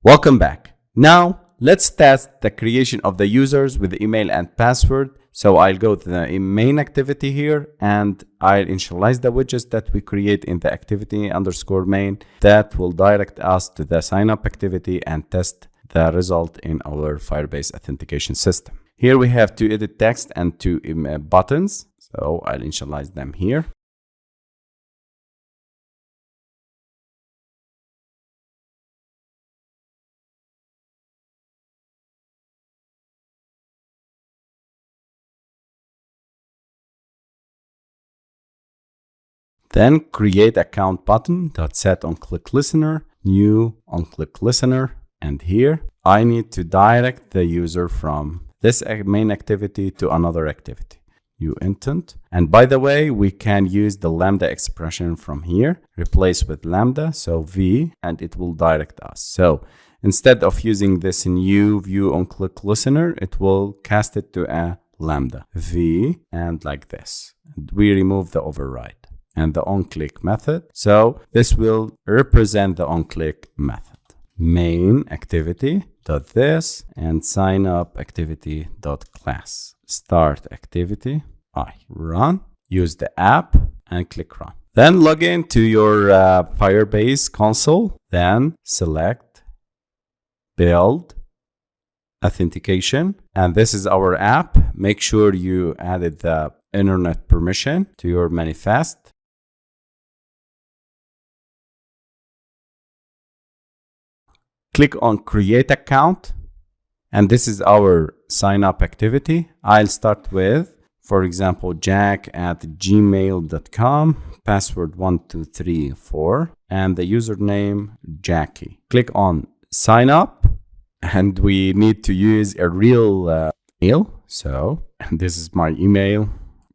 Welcome back. Now let's test the creation of the users with email and password. So I'll go to the main activity here and I'll initialize the widgets that we create in the activity underscore main that will direct us to the sign up activity and test the result in our Firebase authentication system. Here we have two edit text and two buttons. So I'll initialize them here. Then create account button dot set on click listener, new on click listener. And here I need to direct the user from this main activity to another activity, new intent. And by the way, we can use the lambda expression from here, replace with lambda, so v, and it will direct us. So instead of using this new view on click listener, it will cast it to a lambda v and like this. And we remove the override and the on-click method. So this will represent the on-click method. Main activity dot this and sign up activity dot class. Start activity, run, use the app and click run. Then log in to your Firebase console, then select build authentication. And this is our app. Make sure you added the internet permission to your manifest. Click on create account, and this is our sign up activity. I'll start with, for example, jack@gmail.com, password 1234, and the username Jackie. Click on sign up, and we need to use a real email. So this is my email.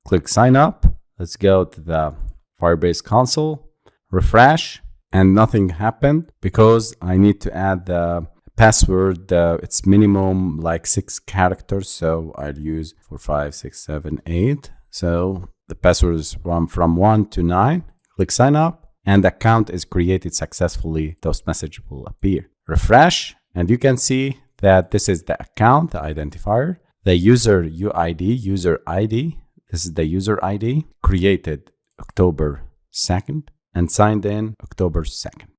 Click sign up. Let's go to the Firebase console, refresh. And nothing happened because I need to add the password. It's minimum like 6 characters. So I'll use 4, 5, 6, 7, 8. So the password is from 1 to 9. Click sign up and the account is created successfully. Those message will appear. Refresh and you can see that this is the account, the identifier, the user ID. This is the user ID created October 2nd. And signed in October 2nd.